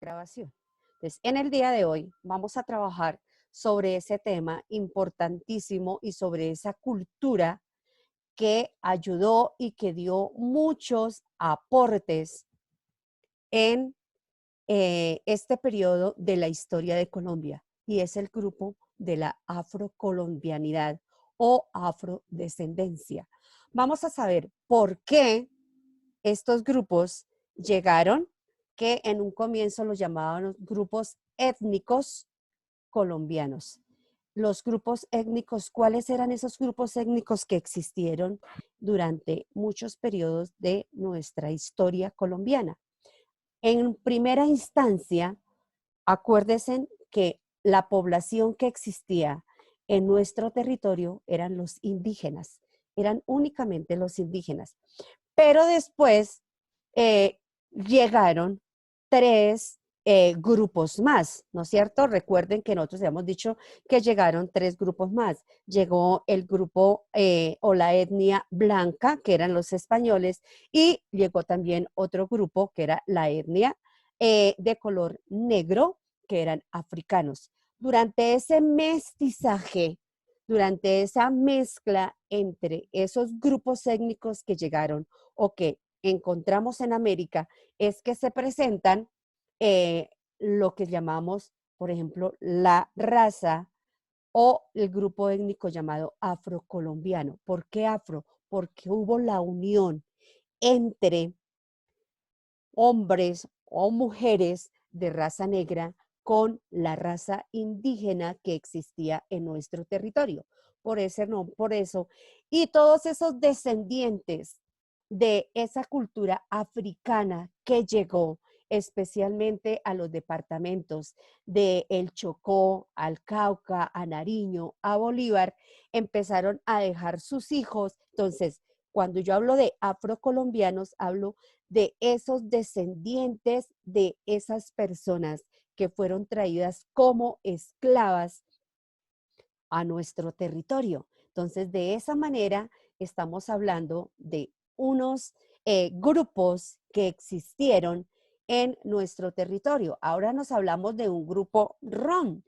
grabación. Entonces, en el día de hoy vamos a trabajar sobre ese tema importantísimo y sobre esa cultura que ayudó y que dio muchos aportes en este periodo de la historia de Colombia, y es el grupo de la afrocolombianidad o afrodescendencia. Vamos a saber por qué estos grupos llegaron, que en un comienzo los llamaban grupos étnicos colombianos. Los grupos étnicos, ¿cuáles eran esos grupos étnicos que existieron durante muchos periodos de nuestra historia colombiana? En primera instancia, acuérdense que la población que existía en nuestro territorio eran los indígenas, eran únicamente los indígenas. Pero después llegaron tres grupos más, ¿no es cierto? Recuerden que nosotros habíamos dicho que llegaron tres grupos más. Llegó el grupo o la etnia blanca, que eran los españoles, y llegó también otro grupo, que era la etnia de color negro, que eran africanos. Durante ese mestizaje, durante esa mezcla entre esos grupos étnicos que llegaron o que encontramos en América, es que se presentan lo que llamamos, por ejemplo, la raza o el grupo étnico llamado afrocolombiano. ¿Por qué afro? Porque hubo la unión entre hombres o mujeres de raza negra con la raza indígena que existía en nuestro territorio. Por eso, no, por eso. Y todos esos descendientes de esa cultura africana que llegó especialmente a los departamentos de El Chocó, al Cauca, a Nariño, a Bolívar, empezaron a dejar sus hijos. Entonces, cuando yo hablo de afrocolombianos, hablo de esos descendientes de esas personas que fueron traídas como esclavas a nuestro territorio. Entonces, de esa manera, estamos hablando de unos grupos que existieron en nuestro territorio. Ahora nos hablamos de un grupo RON.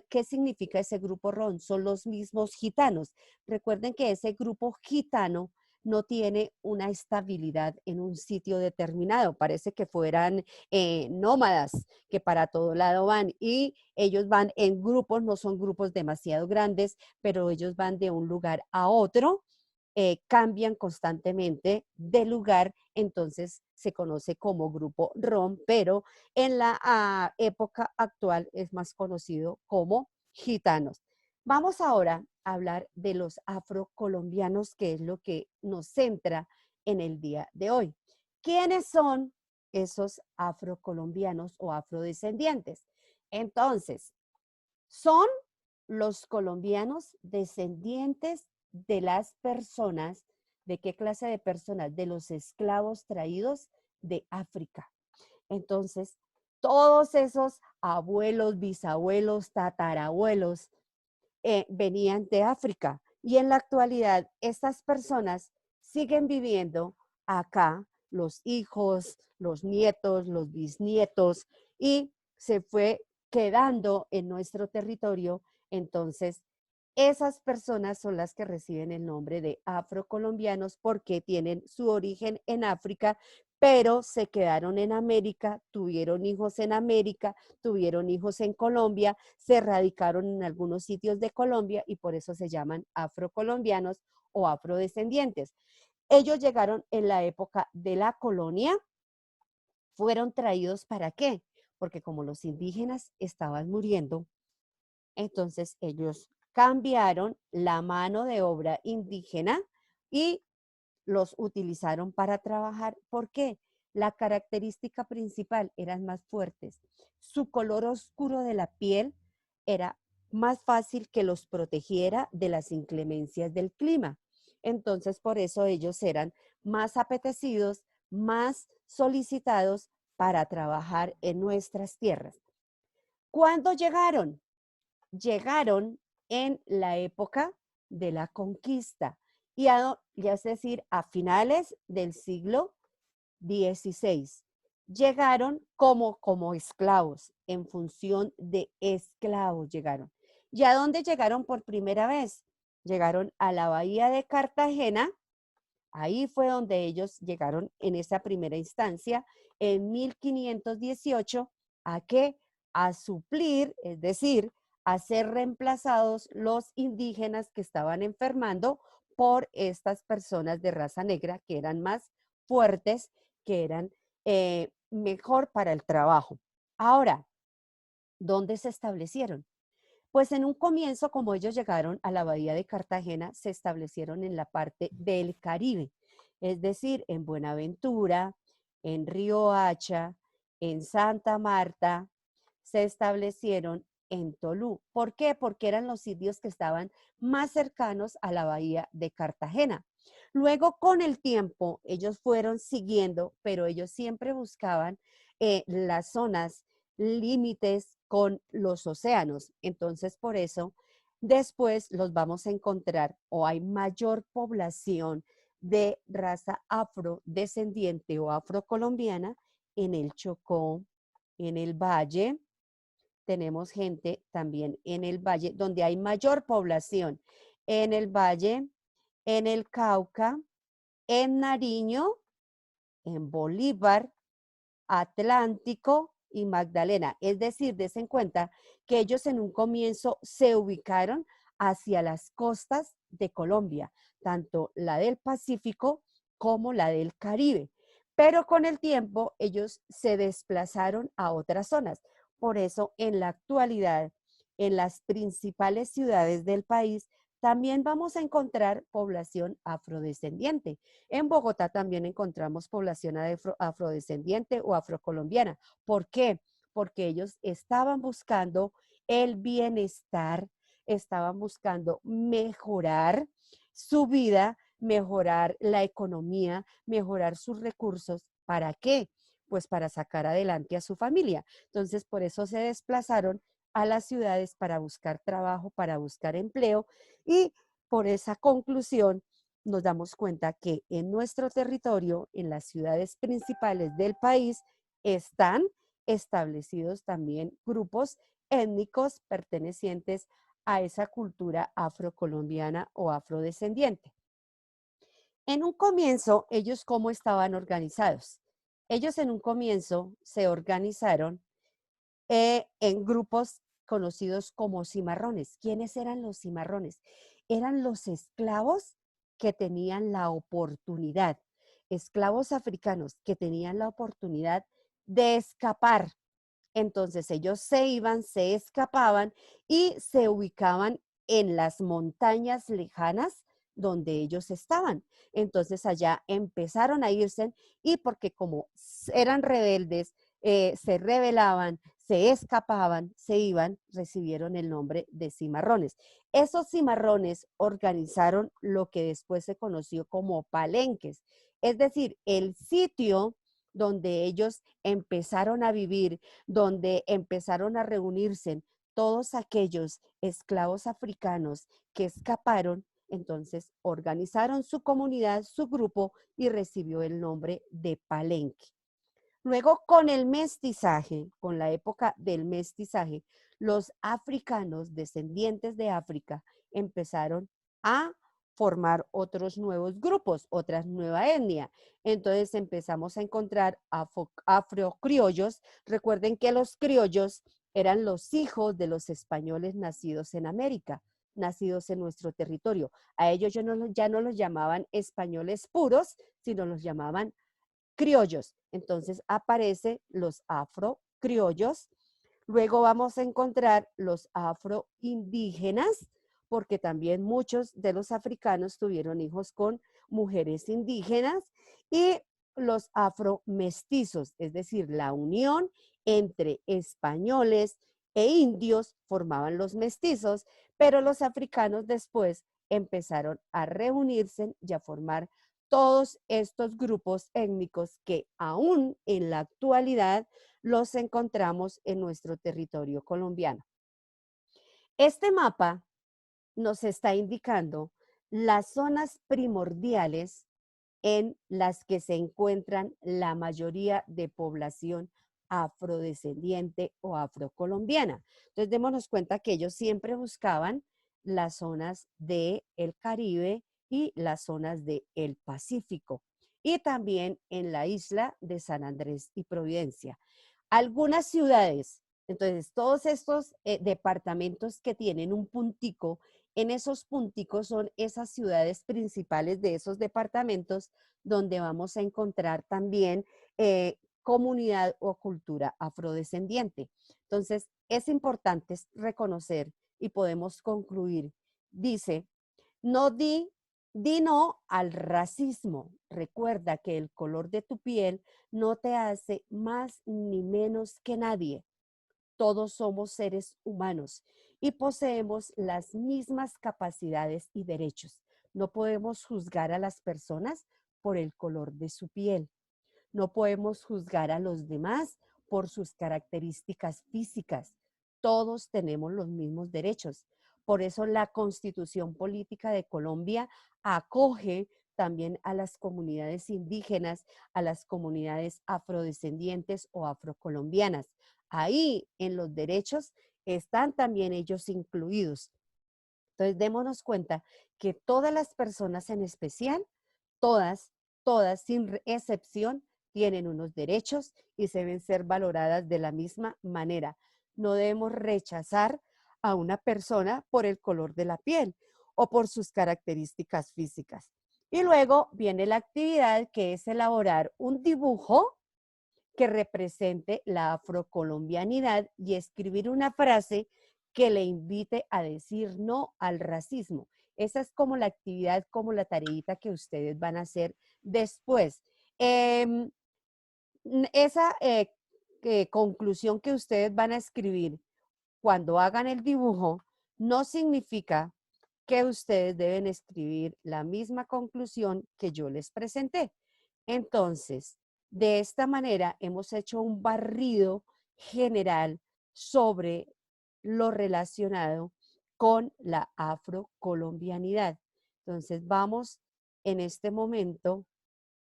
¿Qué significa ese grupo RON? Son los mismos gitanos. Recuerden que ese grupo gitano no tiene una estabilidad en un sitio determinado. Parece que fueran nómadas que para todo lado van, y ellos van en grupos, no son grupos demasiado grandes, pero ellos van de un lugar a otro, cambian constantemente de lugar, entonces se conoce como grupo ROM, pero en la época actual es más conocido como gitanos. Vamos ahora a hablar de los afrocolombianos, que es lo que nos centra en el día de hoy. ¿Quiénes son esos afrocolombianos o afrodescendientes? Entonces, son los colombianos descendientes de las personas. ¿De qué clase de personas? De los esclavos traídos de África. Entonces, todos esos abuelos, bisabuelos, tatarabuelos venían de África, y en la actualidad estas personas siguen viviendo acá, los hijos, los nietos, los bisnietos, y se fue quedando en nuestro territorio. Entonces, esas personas son las que reciben el nombre de afrocolombianos porque tienen su origen en África, pero se quedaron en América, tuvieron hijos en América, tuvieron hijos en Colombia, se radicaron en algunos sitios de Colombia, y por eso se llaman afrocolombianos o afrodescendientes. Ellos llegaron en la época de la colonia. ¿Fueron traídos para qué? Porque como los indígenas estaban muriendo, entonces ellos cambiaron la mano de obra indígena y los utilizaron para trabajar. ¿Por qué? La característica principal, eran más fuertes. Su color oscuro de la piel era más fácil que los protegiera de las inclemencias del clima. Entonces, por eso ellos eran más apetecidos, más solicitados para trabajar en nuestras tierras. ¿Cuándo llegaron? Llegaron en la época de la conquista, y ya es decir, a finales del siglo XVI. llegaron como esclavos, en función de esclavos llegaron. ¿Y a dónde llegaron por primera vez? Llegaron a la bahía de Cartagena. Ahí fue donde ellos llegaron en esa primera instancia, en 1518, ¿a qué? A suplir, es decir, a ser reemplazados los indígenas que estaban enfermando por estas personas de raza negra que eran más fuertes, que eran mejor para el trabajo. Ahora, ¿dónde se establecieron? Pues en un comienzo, como ellos llegaron a la bahía de Cartagena, se establecieron en la parte del Caribe, es decir, en Buenaventura, en Río Hacha, en Santa Marta, se establecieron en Tolú. ¿Por qué? Porque eran los sitios que estaban más cercanos a la bahía de Cartagena. Luego, con el tiempo, ellos fueron siguiendo, pero ellos siempre buscaban las zonas límites con los océanos. Entonces, por eso, después los vamos a encontrar o hay mayor población de raza afrodescendiente o afrocolombiana en el Chocó, en el Valle. Tenemos gente también en el Valle, donde hay mayor población, en el Valle, en el Cauca, en Nariño, en Bolívar, Atlántico y Magdalena. Es decir, des en cuenta que ellos en un comienzo se ubicaron hacia las costas de Colombia, tanto la del Pacífico como la del Caribe. Pero con el tiempo ellos se desplazaron a otras zonas. Por eso, en la actualidad, en las principales ciudades del país, también vamos a encontrar población afrodescendiente. En Bogotá también encontramos población afrodescendiente o afrocolombiana. ¿Por qué? Porque ellos estaban buscando el bienestar, estaban buscando mejorar su vida, mejorar la economía, mejorar sus recursos. ¿Para qué? Pues para sacar adelante a su familia. Entonces, por eso se desplazaron a las ciudades para buscar trabajo, para buscar empleo y por esa conclusión nos damos cuenta que en nuestro territorio, en las ciudades principales del país, están establecidos también grupos étnicos pertenecientes a esa cultura afrocolombiana o afrodescendiente. En un comienzo, ellos cómo estaban organizados. Ellos en un comienzo se organizaron en grupos conocidos como cimarrones. ¿Quiénes eran los cimarrones? Eran los esclavos que tenían la oportunidad, esclavos africanos que tenían la oportunidad de escapar. Entonces ellos se iban, se escapaban y se ubicaban en las montañas lejanas donde ellos estaban. Entonces allá empezaron a irse y porque como eran rebeldes, se rebelaban, se escapaban, se iban, recibieron el nombre de cimarrones. Esos cimarrones organizaron lo que después se conoció como palenques, es decir, el sitio donde ellos empezaron a vivir, donde empezaron a reunirse todos aquellos esclavos africanos que escaparon, entonces organizaron su comunidad, su grupo y recibió el nombre de Palenque. Luego, con el mestizaje, con la época del mestizaje, los africanos descendientes de África empezaron a formar otros nuevos grupos, otra nueva etnia. Entonces empezamos a encontrar afrocriollos. Recuerden que los criollos eran los hijos de los españoles nacidos en América, nacidos en nuestro territorio. A ellos ya no los llamaban españoles puros, sino los llamaban criollos. Entonces aparece los afrocriollos. Luego vamos a encontrar los afroindígenas, porque también muchos de los africanos tuvieron hijos con mujeres indígenas, y los afromestizos, es decir, la unión entre españoles e indios formaban los mestizos, pero los africanos después empezaron a reunirse y a formar todos estos grupos étnicos que aún en la actualidad los encontramos en nuestro territorio colombiano. Este mapa nos está indicando las zonas primordiales en las que se encuentran la mayoría de población afrodescendiente o afrocolombiana. Entonces, démonos cuenta que ellos siempre buscaban las zonas del Caribe y las zonas del Pacífico, y también en la isla de San Andrés y Providencia. Algunas ciudades, entonces todos estos departamentos que tienen un puntico, en esos punticos son esas ciudades principales de esos departamentos donde vamos a encontrar también comunidad o cultura afrodescendiente. Entonces, es importante reconocer y podemos concluir. Dice, no di no al racismo. Recuerda que el color de tu piel no te hace más ni menos que nadie. Todos somos seres humanos y poseemos las mismas capacidades y derechos. No podemos juzgar a las personas por el color de su piel. No podemos juzgar a los demás por sus características físicas. Todos tenemos los mismos derechos. Por eso la Constitución Política de Colombia acoge también a las comunidades indígenas, a las comunidades afrodescendientes o afrocolombianas. Ahí en los derechos están también ellos incluidos. Entonces, démonos cuenta que todas las personas en especial, todas, todas, sin excepción, tienen unos derechos y se deben ser valoradas de la misma manera. No debemos rechazar a una persona por el color de la piel o por sus características físicas. Y luego viene la actividad que es elaborar un dibujo que represente la afrocolombianidad y escribir una frase que le invite a decir no al racismo. Esa es como la actividad, como la tareita que ustedes van a hacer después. Esa conclusión que ustedes van a escribir cuando hagan el dibujo no significa que ustedes deben escribir la misma conclusión que yo les presenté. Entonces, de esta manera hemos hecho un barrido general sobre lo relacionado con la afrocolombianidad. Entonces, vamos en este momento,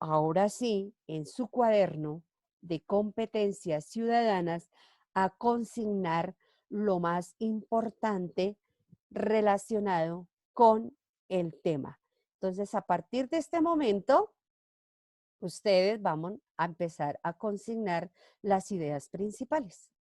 ahora sí, en su cuaderno de competencias ciudadanas, a consignar lo más importante relacionado con el tema. Entonces, a partir de este momento, ustedes van a empezar a consignar las ideas principales.